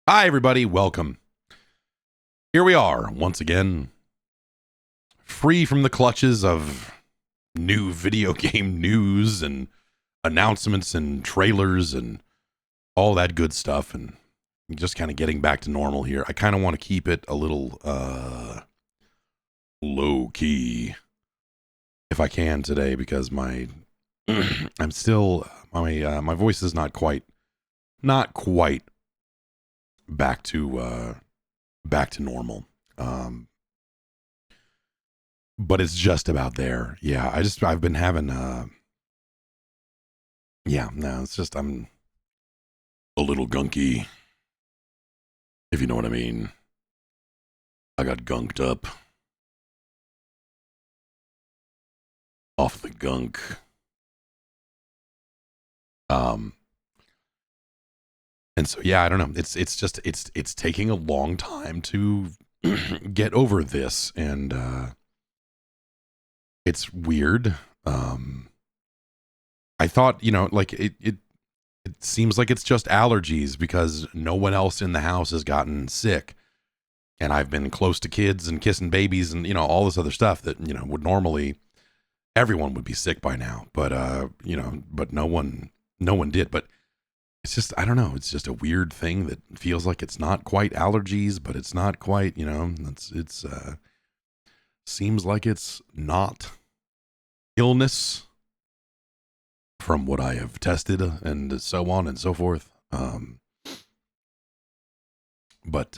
Hi, everybody. Welcome. Here we are once again, free from the clutches of new video game news and announcements and trailers and all that good stuff, and just kind of getting back to normal here. I kind of want to keep it a little low key if I can today, because my I'm still my voice is not quite back to normal. But it's just about there. Yeah, I've been having it's just I'm a little gunky, if you know what I mean. I got gunked up off the gunk. And so, yeah, I don't know. It's taking a long time to get over this, and it's weird. I thought, like it seems like it's just allergies because no one else in the house has gotten sick, and I've been close to kids and kissing babies and all this other stuff that would normally everyone would be sick by now, but but no one did. But it's just, I don't know. It's just a weird thing that feels like it's not quite allergies, but it's not quite, it's seems like it's not illness from what I have tested and so on and so forth. But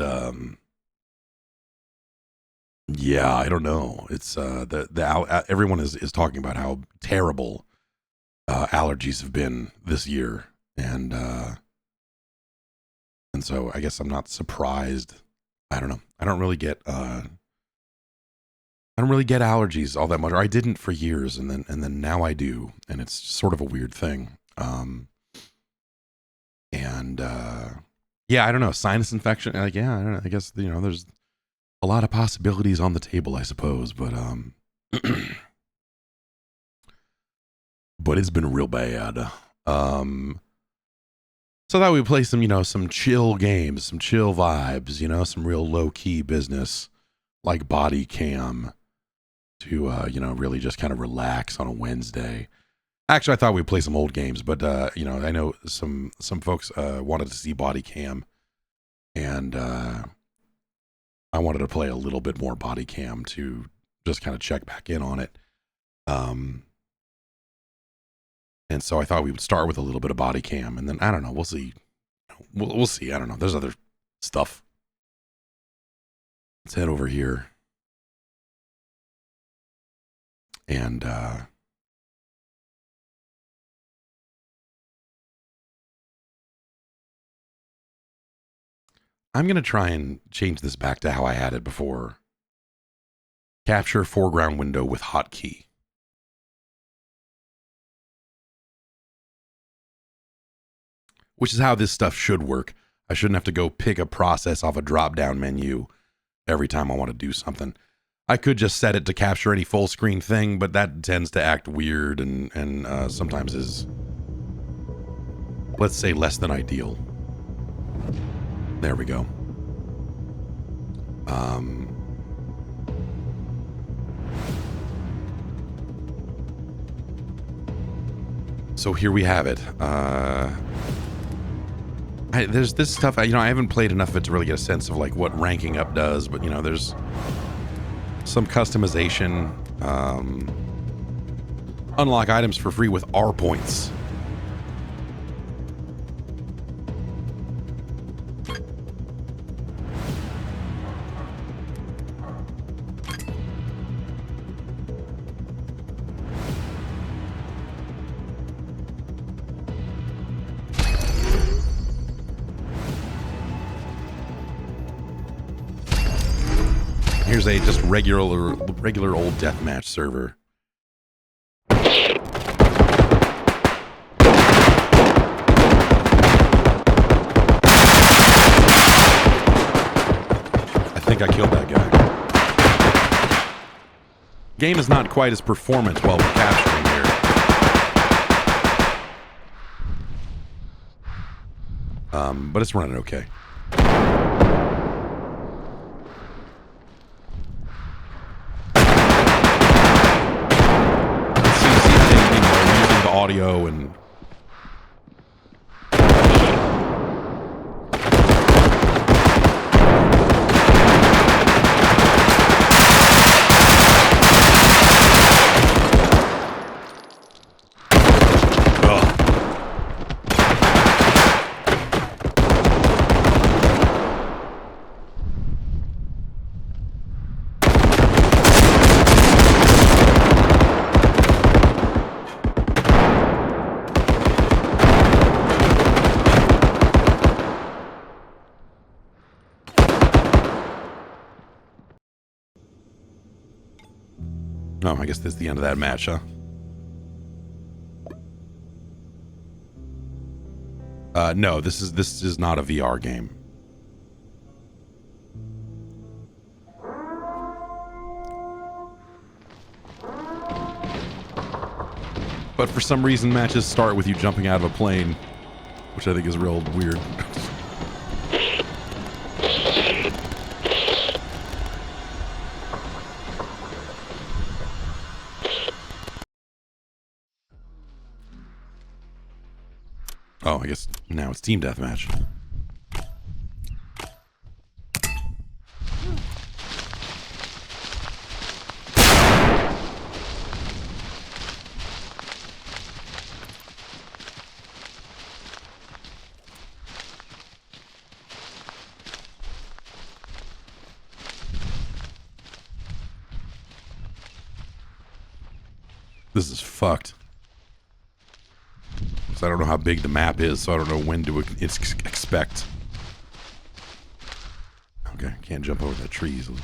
yeah, I don't know. It's everyone is talking about how terrible allergies have been this year. And so I guess I'm not surprised. I don't know. I don't really get allergies all that much. Or I didn't for years, and then now I do, and it's sort of a weird thing. Yeah, I don't know. Sinus infection. Like, yeah, I don't know. I guess there's a lot of possibilities on the table, I suppose, but but it's been real bad. So that we play some chill games, some chill vibes, some real low key business like Bodycam to, really just kind of relax on a Wednesday. Actually, I thought we'd play some old games, but, I know some folks wanted to see Bodycam, and I wanted to play a little bit more Bodycam to just kind of check back in on it. And so I thought we would start with a little bit of Bodycam, and then I don't know. We'll see. We'll see. I don't know. There's other stuff. Let's head over here, and I'm gonna try and change this back to how I had it before. Capture foreground window with hotkey. Which is how this stuff should work. I shouldn't have to go pick a process off a drop-down menu every time I want to do something. I could just set it to capture any full screen thing, but that tends to act weird and sometimes is, let's say, less than ideal. There we go. So here we have it. There's this stuff, I haven't played enough of it to really get a sense of like what ranking up does, but there's some customization. Unlock items for free with R points. Here's a just regular old deathmatch server. I think I killed that guy. Game is not quite as performant while we're capturing here. But it's running okay. See if they, you know, using the audio and oh, I guess that's the end of that match, huh? No, this is not a VR game. But for some reason, matches start with you jumping out of a plane, which I think is real weird. Oh, I guess now it's team deathmatch. This is fucked. So I don't know how big the map is, so I don't know when to expect. Okay, can't jump over that tree easily.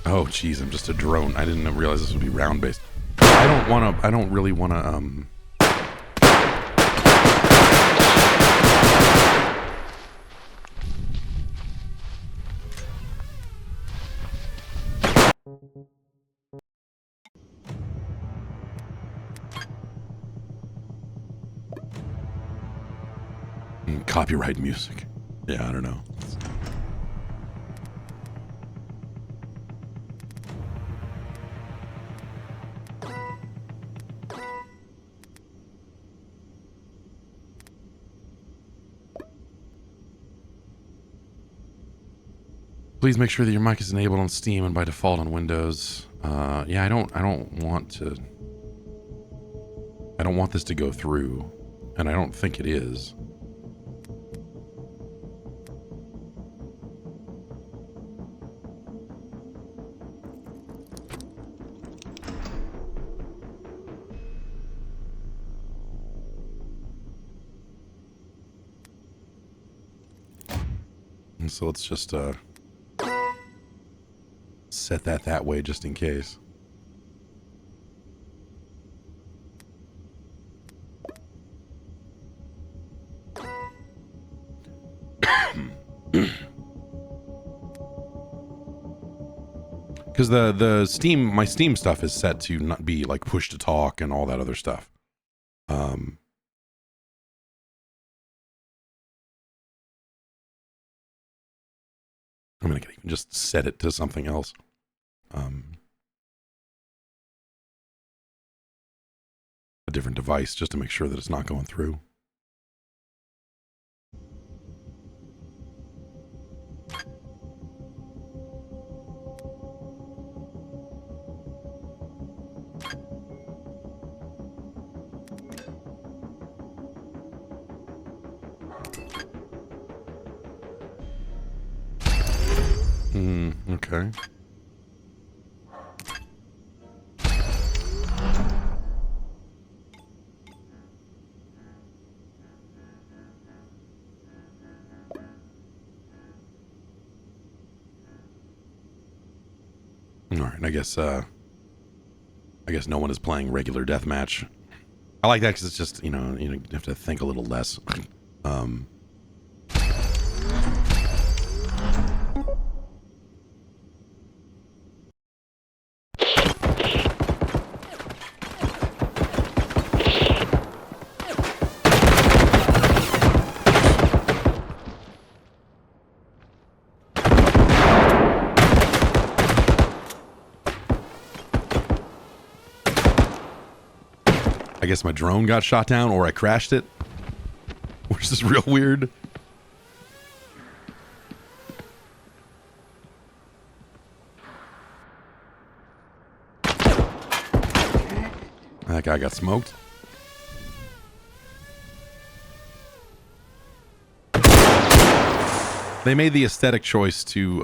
Oh, jeez, I'm just a drone. I didn't realize this would be round-based. I don't really wanna, copyright music. Yeah, I don't know. Please make sure that your mic is enabled on Steam and by default on Windows. Yeah, I don't want this to go through, and I don't think it is. And so let's just set that way just in case. Because the Steam, my Steam stuff is set to not be like push to talk and all that other stuff. I'm gonna even just set it to something else. A different device just to make sure that it's not going through. Okay. All right, I guess no one is playing regular deathmatch. I like that because it's just, you have to think a little less. I guess my drone got shot down or I crashed it, which is real weird. That guy got smoked. They made the aesthetic choice to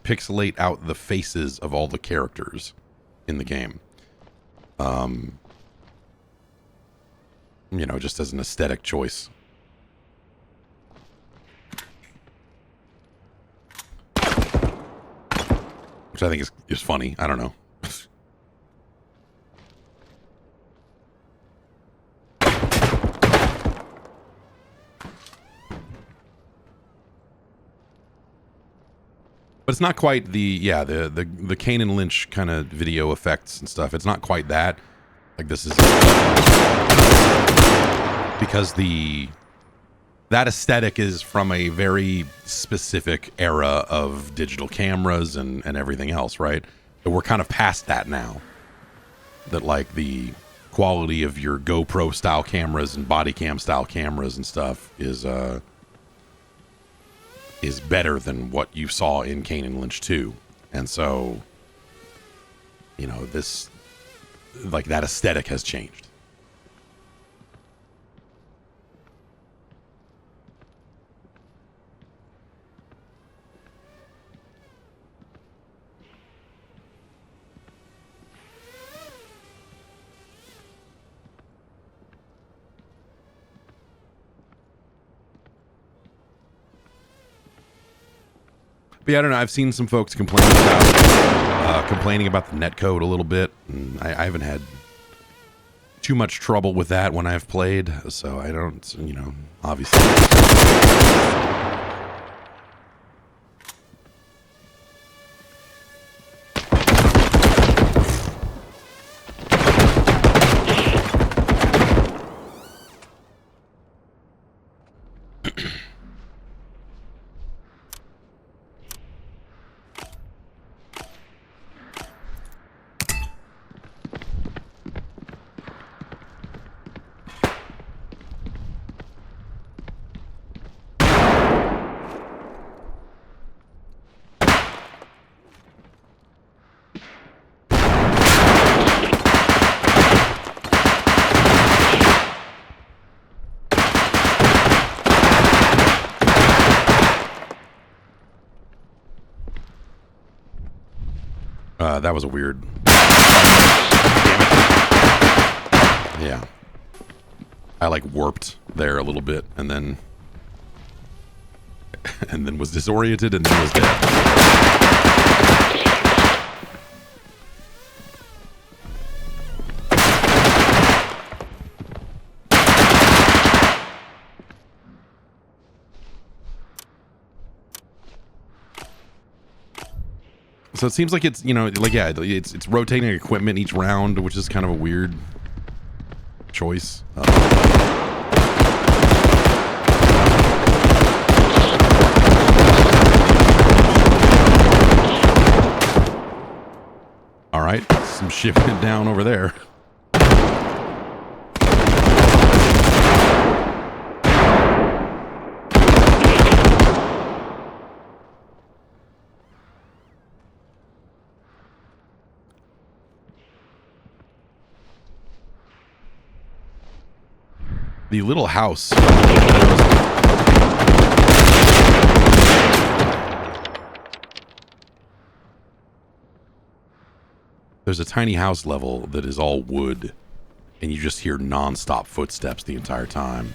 pixelate out the faces of all the characters in the game. Just as an aesthetic choice. Which I think is funny. I don't know. But it's not quite the Kane and Lynch kind of video effects and stuff. It's not quite that. Like this is because that aesthetic is from a very specific era of digital cameras and everything else, right? But we're kind of past that now. That like the quality of your GoPro style cameras and Bodycam style cameras and stuff is better than what you saw in Kane and Lynch 2. And so, this, like, that aesthetic has changed. But yeah, I don't know. I've seen some folks complaining about the netcode a little bit. And I haven't had too much trouble with that when I've played. So I don't, obviously. That was a weird. Yeah. I like warped there a little bit and then was disoriented and then was dead. So it seems like it's, it's rotating equipment each round, which is kind of a weird choice. All right, some shipment down over there. The little house. There's a tiny house level that is all wood, and you just hear non-stop footsteps the entire time.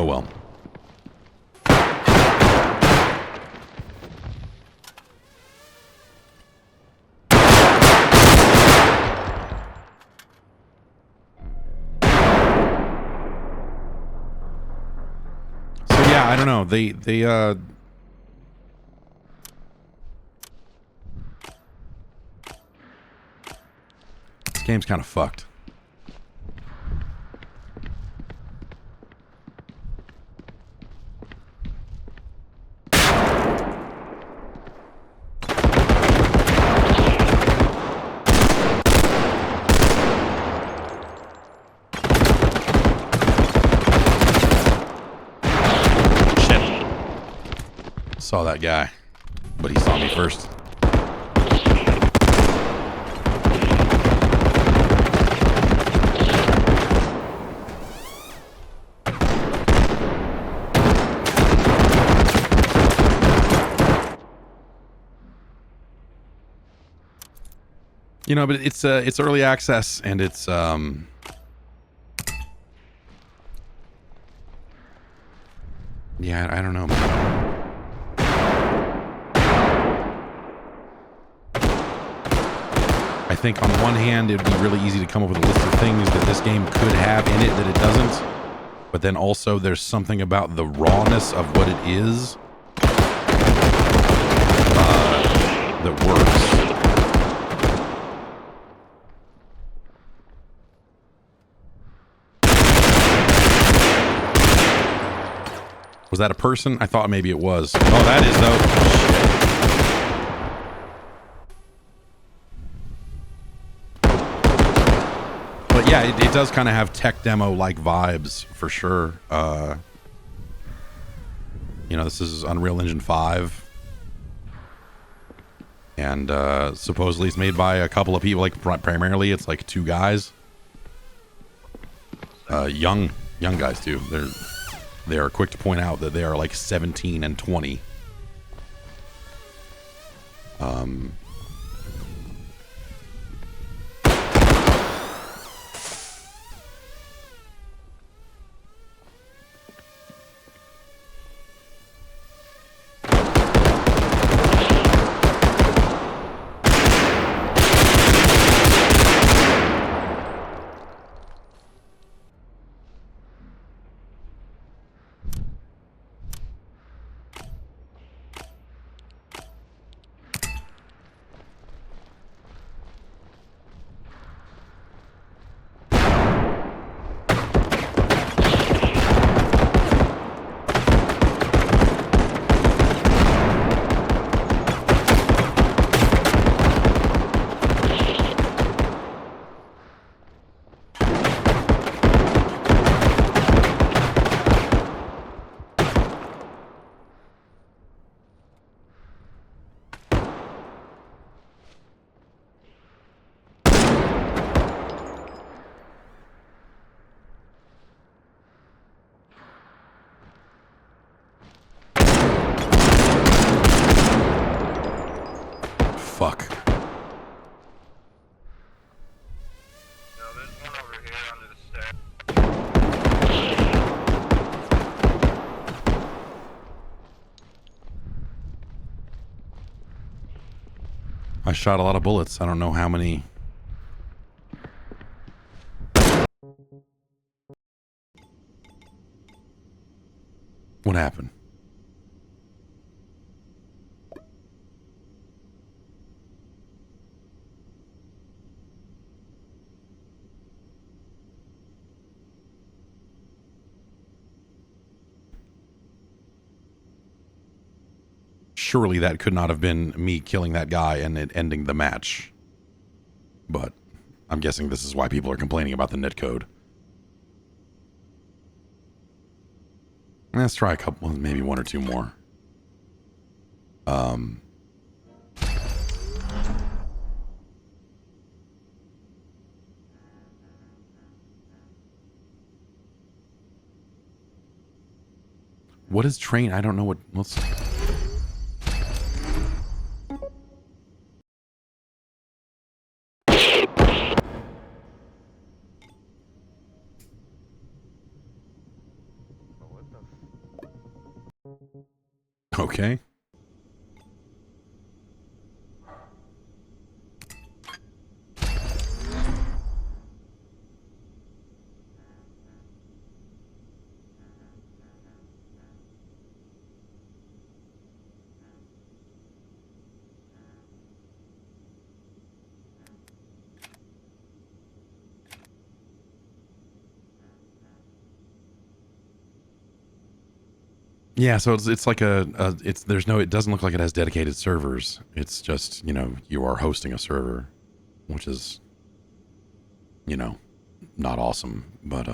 Oh well. So yeah, I don't know. They this game's kind of fucked. Saw that guy, but he saw me first. You know, but it's early access, and it's yeah, I don't know. I think on one hand, it would be really easy to come up with a list of things that this game could have in it that it doesn't. But then also there's something about the rawness of what it is that works. Was that a person? I thought maybe it was. Oh, that is though. But yeah, it does kind of have tech demo-like vibes for sure. You know, this is Unreal Engine 5. And supposedly it's made by a couple of people, like primarily it's like two guys. Young guys too. They are quick to point out that they are like 17 and 20. Fuck. No, there's one over here under the stairs. I shot a lot of bullets. I don't know how many. What happened? Surely that could not have been me killing that guy and it ending the match. But I'm guessing this is why people are complaining about the netcode. Let's try a couple, maybe one or two more. What is train? I don't know what. Let's. What the Okay. Yeah, so it's like it doesn't look like it has dedicated servers. It's just, you are hosting a server, which is, not awesome, but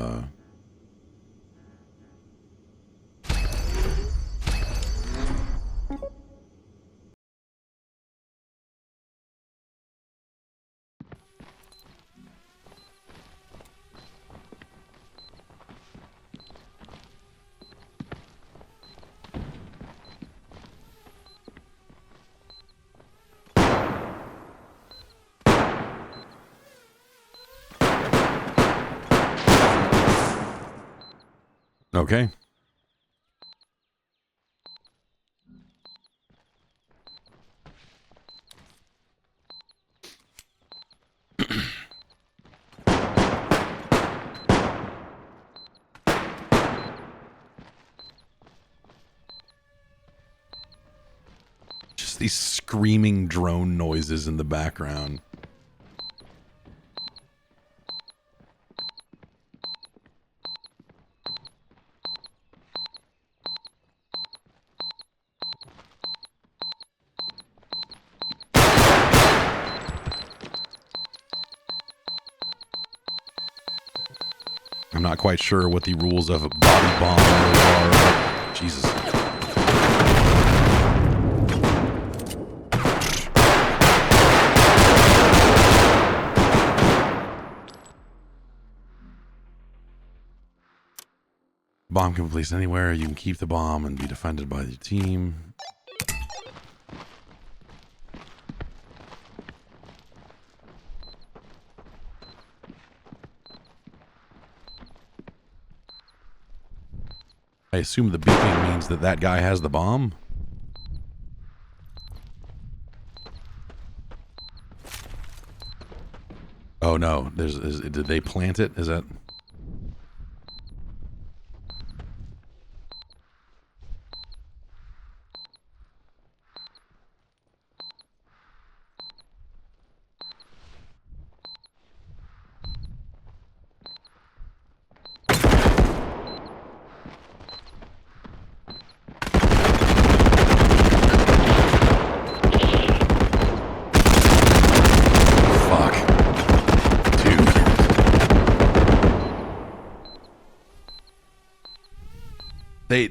okay. Just these screaming drone noises in the background. I'm not quite sure what the rules of a body bomb really are, but Jesus. Bomb can be placed anywhere. You can keep the bomb and be defended by the team. I assume the beeping means that that guy has the bomb. Oh no, did they plant it? Is that...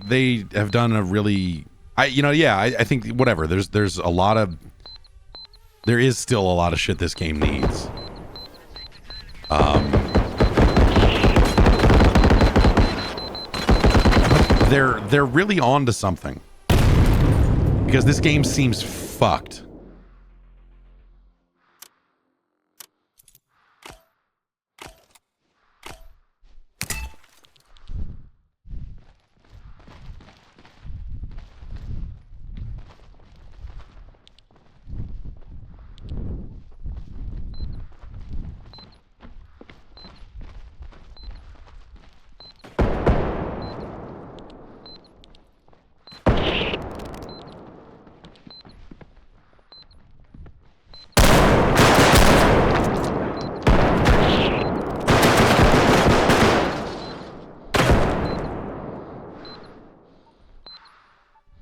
They have done a really, I think whatever. There is still a lot of shit this game needs. They're really on to something, because this game seems fucked.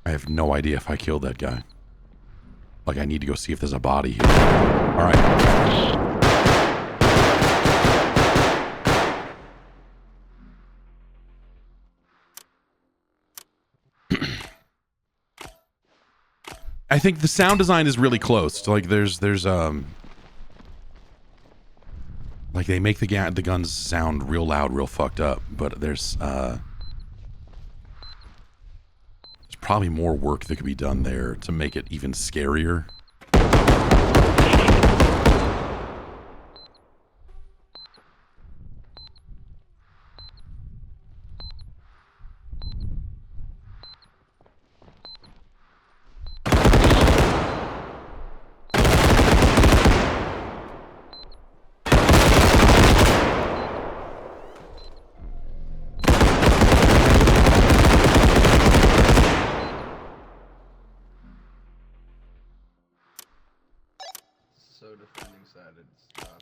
I have no idea if I killed that guy. Like, I need to go see if there's a body here. All right. I think the sound design is really close. Like, there's like, they make the guns sound real loud, real fucked up, but there's probably more work that could be done there to make it even scarier. defending sided stuff.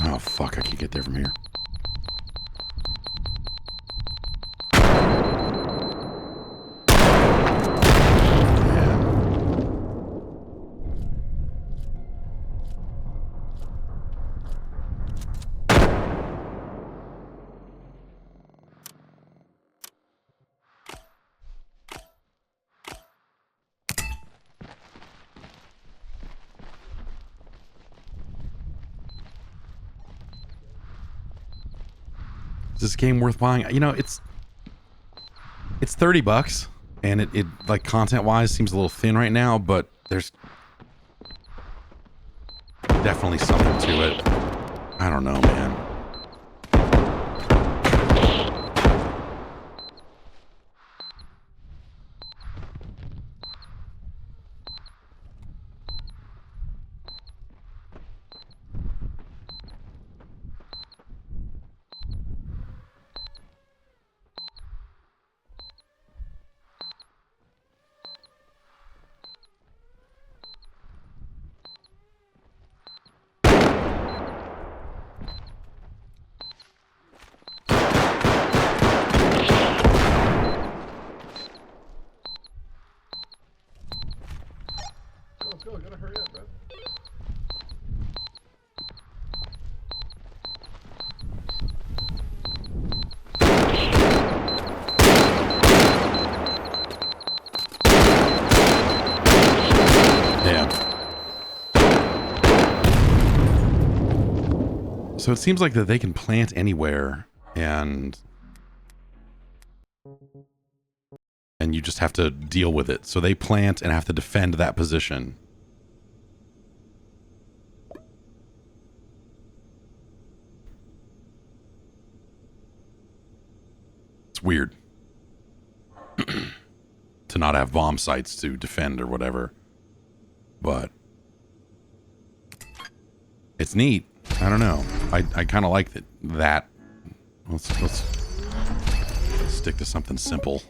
Oh, fuck, I can't get there from here. Is this game worth buying? You know, it's $30, and it like content wise seems a little thin right now, but there's definitely something to it. I don't know, man. Let's go. Gotta hurry up, bro. So it seems like that they can plant anywhere, and you just have to deal with it. So they plant and have to defend that position. It's weird to not have bomb sites to defend or whatever, but it's neat. I don't know. I kind of like that. Let's stick to something simple.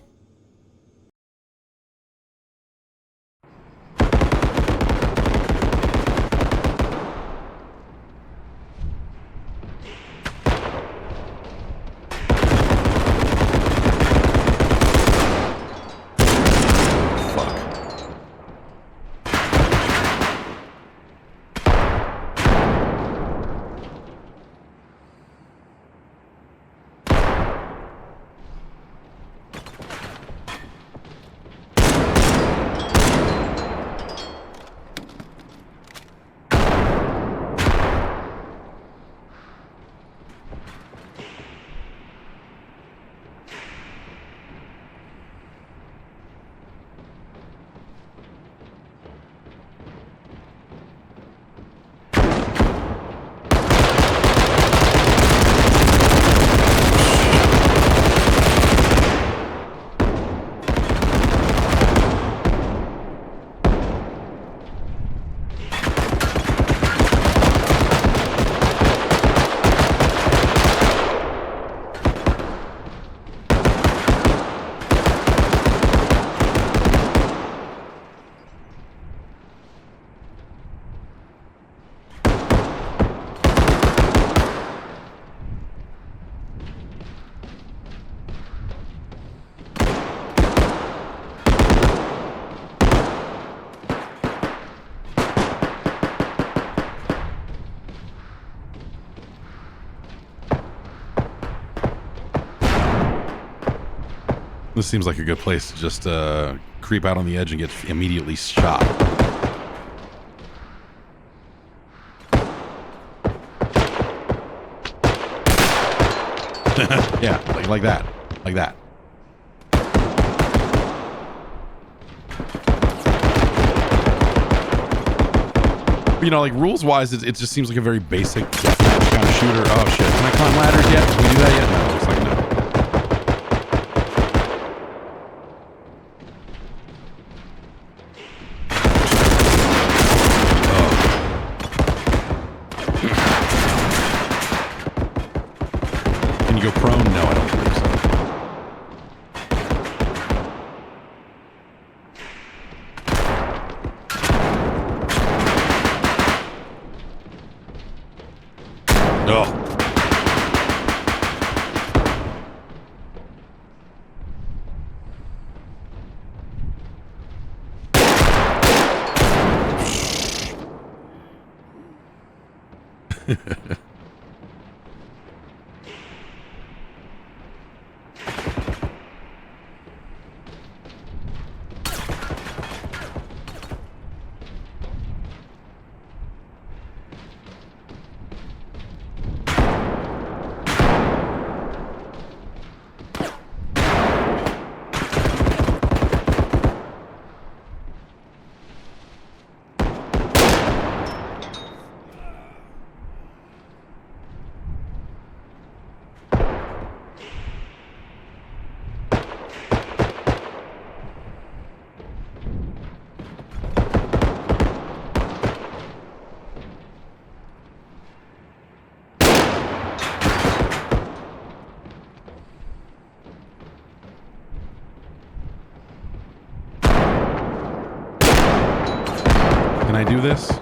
This seems like a good place to just creep out on the edge and get immediately shot. Yeah, like that. Like that. You know, like rules-wise, it just seems like a very basic deathmatch kind of shooter. Oh shit! Can I climb ladders yet? Can we do that yet? No, looks like no. Oh. Can you go prone? No, I don't believe so. Oh. Can I do this?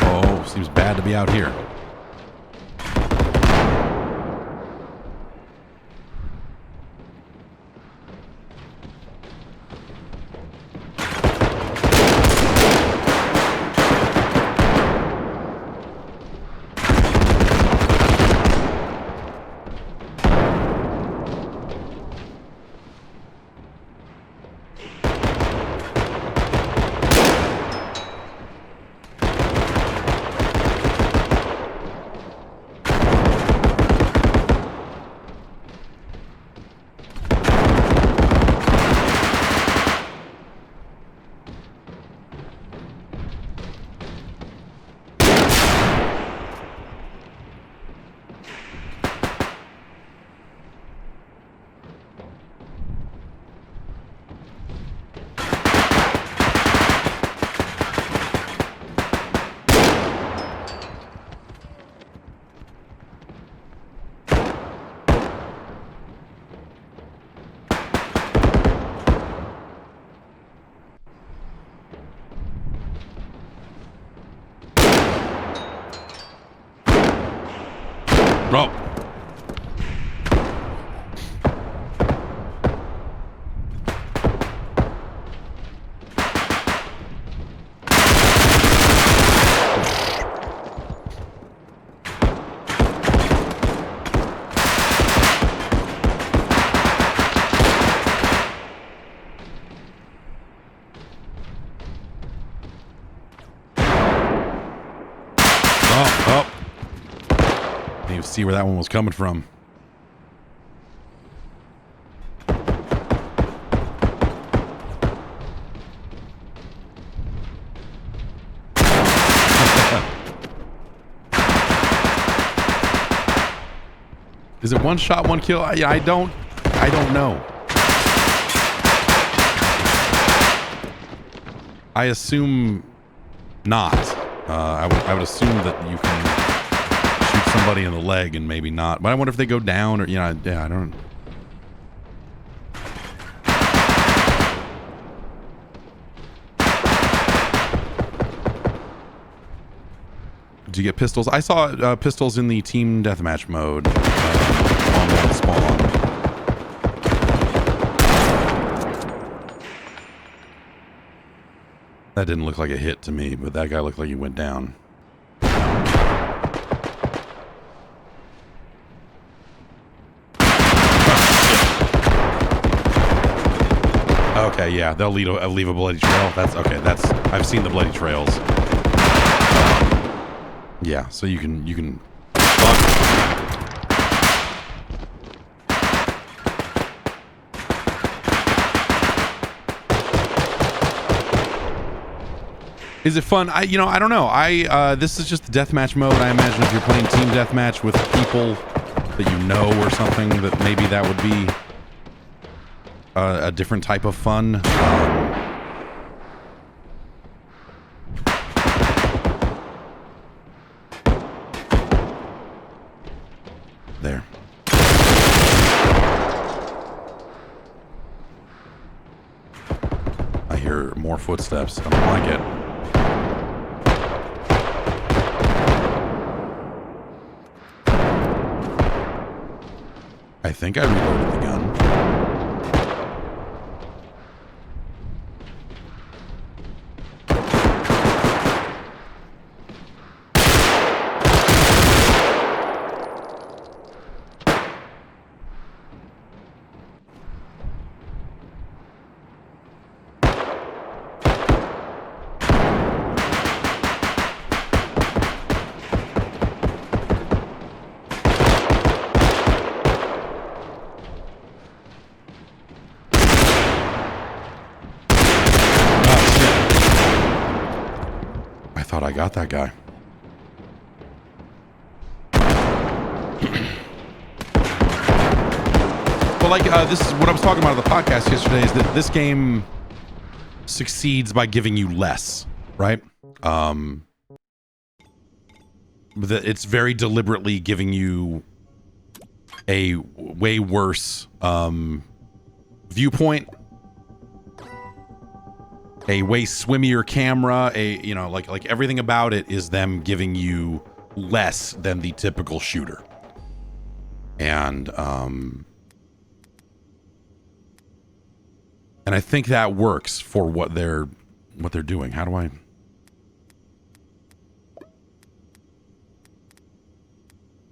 Oh, seems bad to be out here. Oh. Didn't even see where that one was coming from. Is it one shot, one kill? I don't know. I assume not. I would assume that you can shoot somebody in the leg and maybe not. But I wonder if they go down or, yeah, I don't. Did you get pistols? I saw pistols in the team deathmatch mode on the spawn. That didn't look like a hit to me, but that guy looked like he went down. Okay, yeah, they'll leave a bloody trail. That's okay. I've seen the bloody trails. Yeah, so you can. Is it fun? I don't know. This is just the deathmatch mode. I imagine if you're playing team deathmatch with people that you know or something, that maybe that would be a different type of fun. There. I hear more footsteps. I don't like it. I think I reloaded the gun. I got that guy. Well, like, this is what I was talking about on the podcast yesterday, is that this game succeeds by giving you less, right? It's very deliberately giving you a way worse viewpoint, a way swimmier camera, like everything about it is them giving you less than the typical shooter. And I think that works for what they're doing. How do I?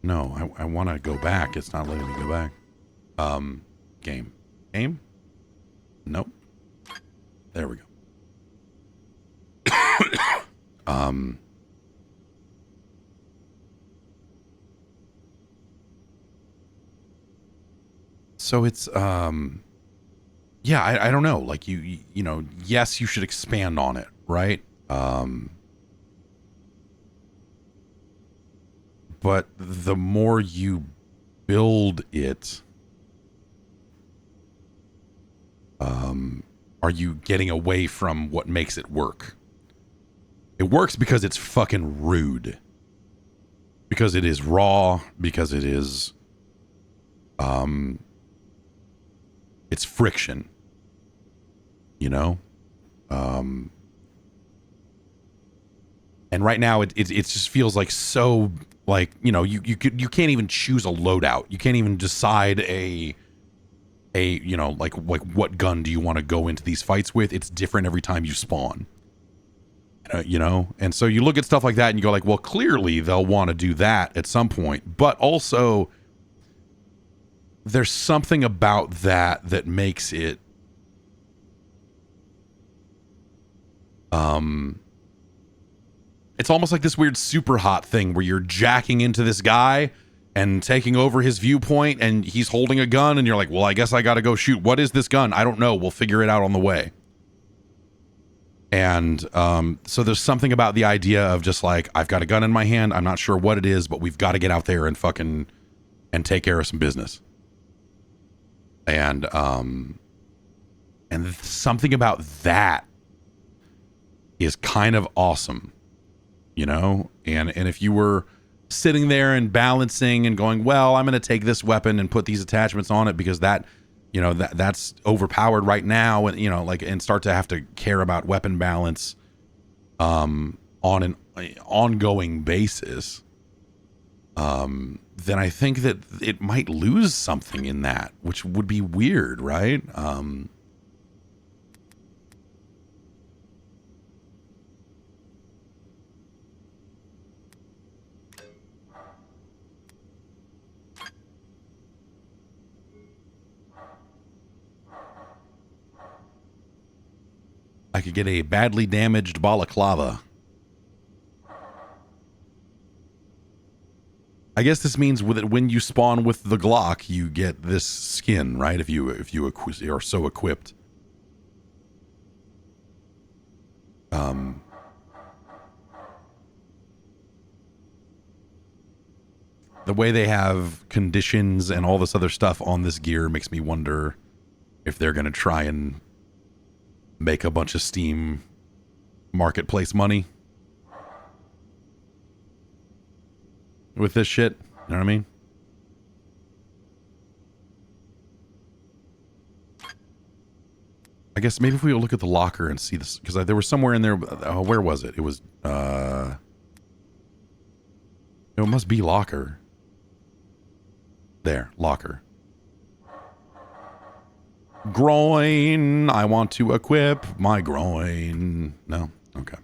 No, I want to go back. It's not letting me go back. Game. Nope. There we go. So it's yeah, I don't know, like you know, yes, you should expand on it, right? But the more you build it, are you getting away from what makes it work? It works because it's fucking rude. Because it is raw, because it is it's friction. You know? And right now it just feels like so, like, you know, you can't even choose a loadout. You can't even decide a you know, like what gun do you want to go into these fights with? It's different every time you spawn. You know, and so you look at stuff like that and you go like, well, clearly they'll want to do that at some point, but also there's something about that makes it it's almost like this weird super hot thing where you're jacking into this guy and taking over his viewpoint, and he's holding a gun, and you're like, well, I guess I gotta go shoot. What is this gun? I don't know. We'll figure it out on the way. And so there's something about the idea of just like, I've got a gun in my hand. I'm not sure what it is, but we've got to get out there and fucking and take care of some business. And something about that is kind of awesome, you know? And if you were sitting there and balancing and going, well, I'm going to take this weapon and put these attachments on it because that, you know, that's overpowered right now, and, you know, like, and start to have to care about weapon balance on an ongoing basis, then I think that it might lose something in that, which would be weird, right? I could get a badly damaged balaclava. I guess this means with it, when you spawn with the Glock, you get this skin, right? If you are so equipped. The way they have conditions and all this other stuff on this gear makes me wonder if they're going to try and make a bunch of Steam marketplace money with this shit. You know what I mean? I guess maybe if we look at the locker and see this, because there was somewhere in there. Where was it? It was. It must be locker. There, locker. Groin. I want to equip my groin. No? Okay.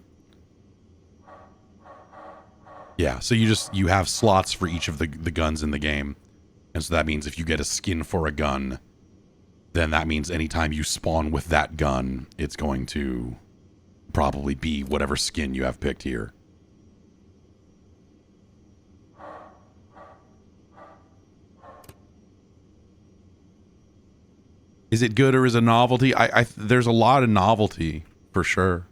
Yeah, so you have slots for each of the guns in the game. And so that means if you get a skin for a gun, then that means anytime you spawn with that gun, it's going to probably be whatever skin you have picked here. Is it good or is it novelty? There's a lot of novelty for sure,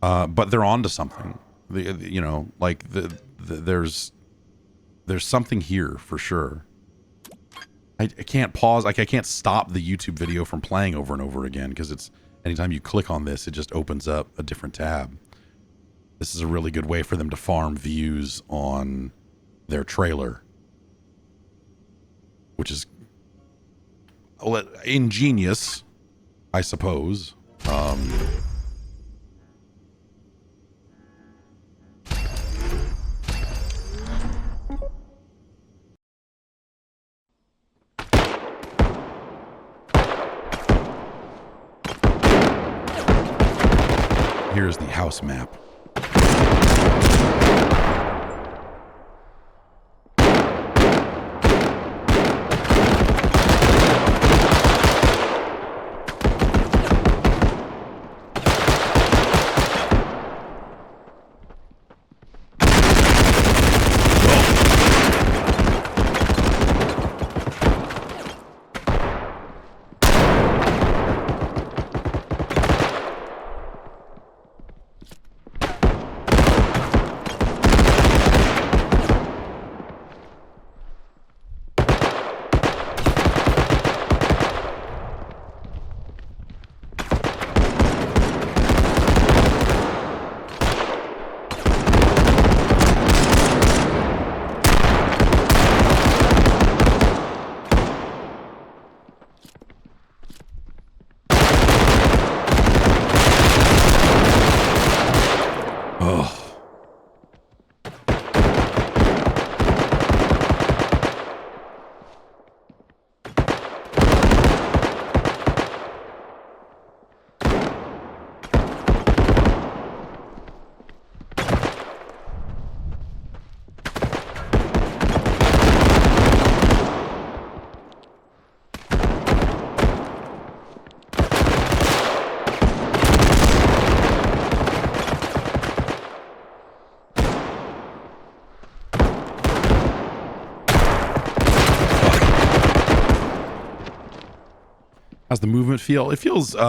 but they're onto something. There's something here for sure. I can't pause. Like I can't stop the YouTube video from playing over and over again because it's anytime you click on this, it just opens up a different tab. This is a really good way for them to farm views on their trailer, which is ingenious, I suppose. Here's the house map. How's the movement feel? It feels, it's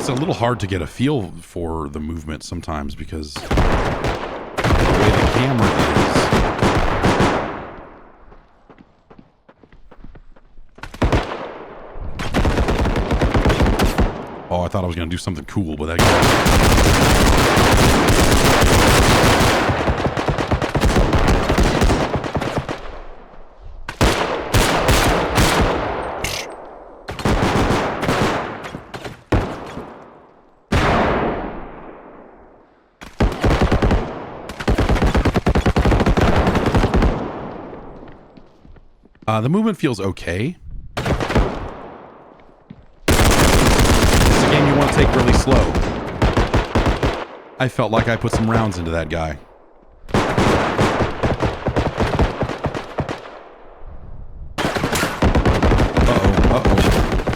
a little hard to get a feel for the movement sometimes because the way the camera is. Oh, I thought I was going to do something cool, but that... The movement feels okay. It's a game you want to take really slow. I felt like I put some rounds into that guy. Uh-oh, uh-oh.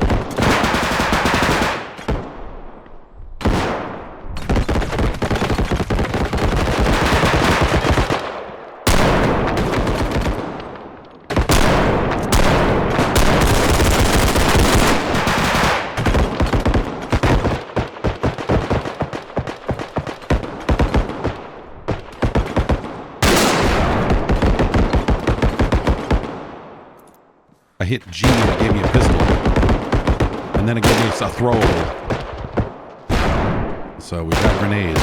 I hit G and it gave me a pistol. And then it gave me a throwable. So we got grenades.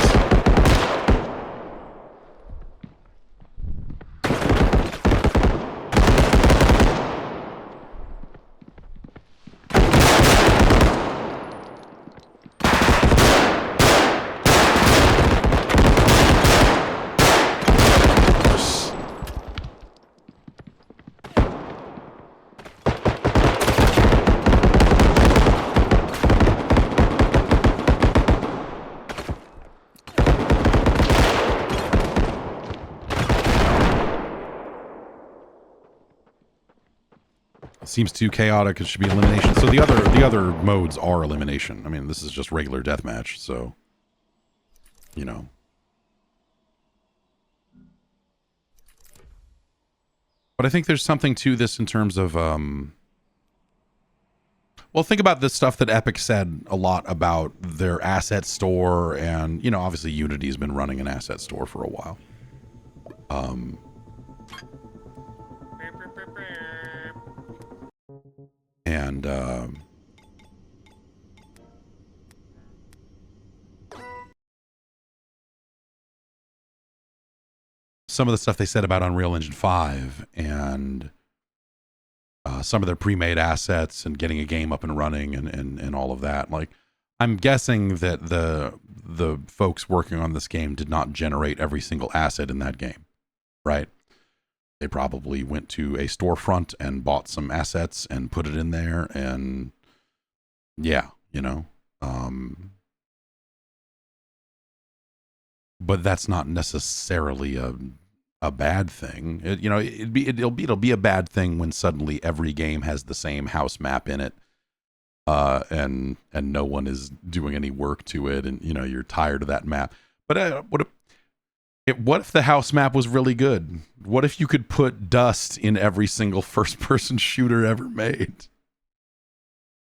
Seems too chaotic. It should be elimination. So the other modes are elimination. I mean, this is just regular deathmatch. So, you know. But I think there's something to this in terms of, well, think about the stuff that Epic said a lot about their asset store, and you know, obviously Unity's been running an asset store for a while. And some of the stuff they said about Unreal Engine 5 and some of their pre-made assets and getting a game up and running and all of that. Like, I'm guessing that the folks working on this game did not generate every single asset in that game, right? They probably went to a storefront and bought some assets and put it in there, and yeah, you know. But that's not necessarily a bad thing. It'll be a bad thing when suddenly every game has the same house map in it, and no one is doing any work to it, and you know you're tired of that map. But what if the house map was really good? What if you could put dust in every single first-person shooter ever made?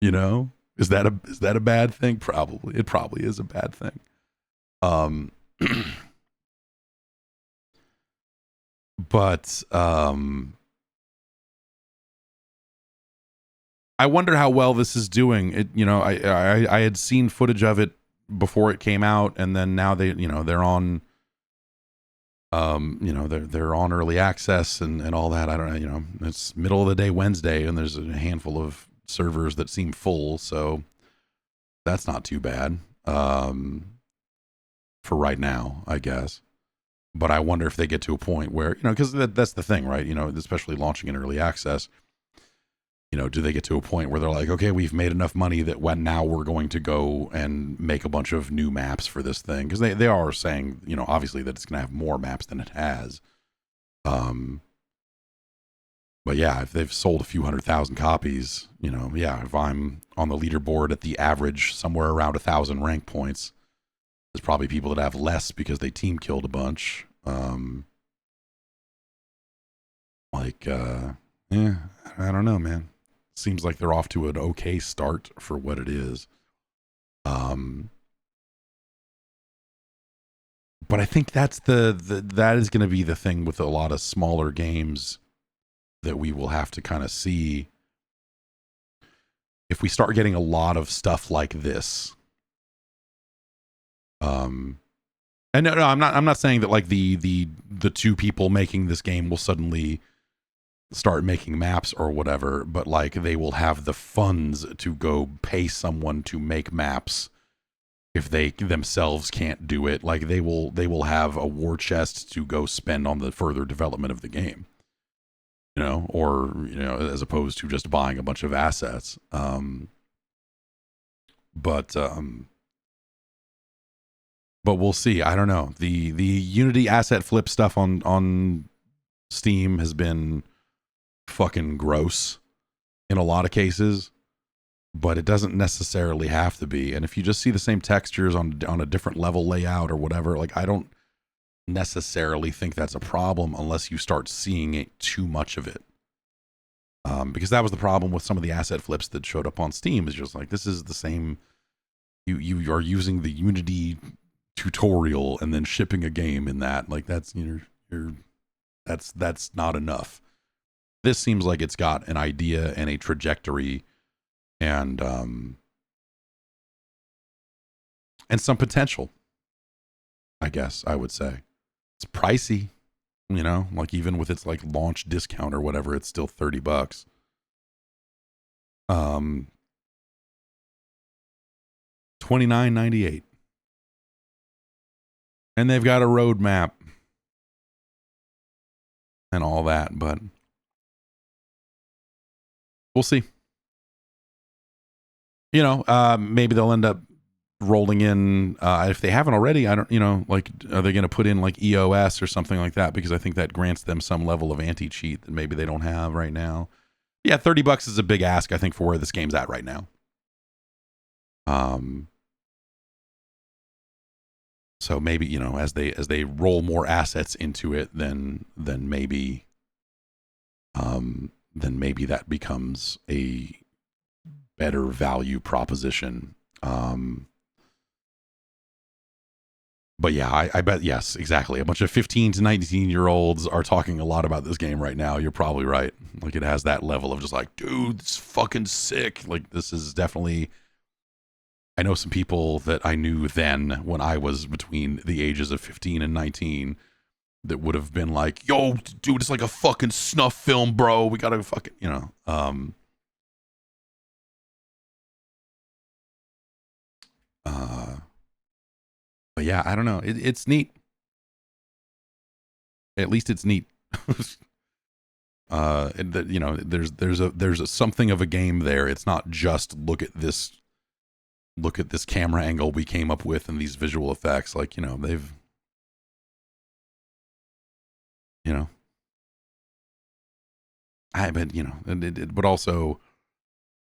You know, is that a bad thing? Probably. It probably is a bad thing. But I wonder how well this is doing. It, you know, I had seen footage of it before it came out, and then now they're on. They're on early access and all that. I don't know, you know, it's middle of the day Wednesday and there's a handful of servers that seem full. So that's not too bad for right now, I guess. But I wonder if they get to a point where, you know, because that's the thing, right? You know, especially launching in early access, you know, do they get to a point where they're like, okay, we've made enough money that now we're going to go and make a bunch of new maps for this thing? Because they are saying, you know, obviously that it's going to have more maps than it has. But yeah, if they've sold a few 100,000 copies, you know, yeah, if I'm on the leaderboard at the average somewhere around 1,000 rank points, there's probably people that have less because they team killed a bunch. Yeah, I don't know, man. Seems like they're off to an okay start for what it is. But I think that's that is going to be the thing with a lot of smaller games that we will have to kind of see. If we start getting a lot of stuff like this, and no, I'm not saying that like the two people making this game will suddenly start making maps or whatever, but like they will have the funds to go pay someone to make maps if they themselves can't do it. Like they will have a war chest to go spend on the further development of the game, you know, or, you know, as opposed to just buying a bunch of assets. But we'll see. I don't know. The Unity asset flip stuff on Steam has been fucking gross in a lot of cases, but it doesn't necessarily have to be. And if you just see the same textures on a different level layout or whatever, like I don't necessarily think that's a problem unless you start seeing it too much of it. Because that was the problem with some of the asset flips that showed up on Steam, is just like, this is the same. You are using the Unity tutorial and then shipping a game in that. Like that's, you know, that's not enough. This seems like it's got an idea and a trajectory and some potential, I guess I would say. It's pricey, like even with its like launch discount or whatever, it's still $30. $29.98. And they've got a roadmap and all that, but we'll see. Maybe they'll end up rolling in, if they haven't already, I don't, like, are they going to put in like EOS or something like that? Because I think that grants them some level of anti-cheat that maybe they don't have right now. Yeah, $30 is a big ask, I think, for where this game's at right now. So maybe, as they roll more assets into it, then maybe that becomes a better value proposition. But yeah, I bet, yes, exactly. A bunch of 15 to 19-year-olds are talking a lot about this game right now. You're probably right. Like, it has that level of just like, dude, it's fucking sick. Like, this is definitely... I know some people that I knew then when I was between the ages of 15 and 19 that would have been like, yo, dude, it's like a fucking snuff film, bro. We gotta fucking, but yeah, I don't know. It's neat. At least it's neat. There's a something of a game there. It's not just look at this camera angle we came up with and these visual effects. Like, they've, but also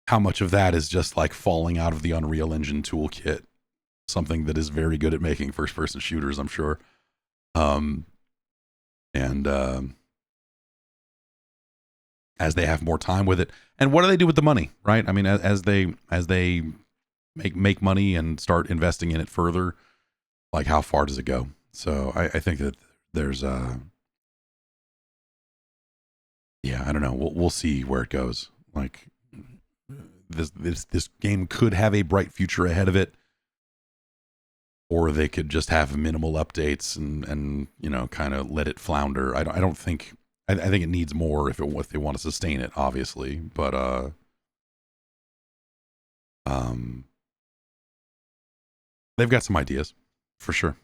how much of that is just like falling out of the Unreal Engine toolkit, something that is very good at making first person shooters, I'm sure. As they have more time with it, and what do they do with the money, right? I mean, as they make money and start investing in it further, like, how far does it go? So I think that there's I don't know. We'll see where it goes. Like, this game could have a bright future ahead of it, or they could just have minimal updates and kind of let it flounder. I don't think. I think it needs more if they want to sustain it, obviously. But they've got some ideas for sure.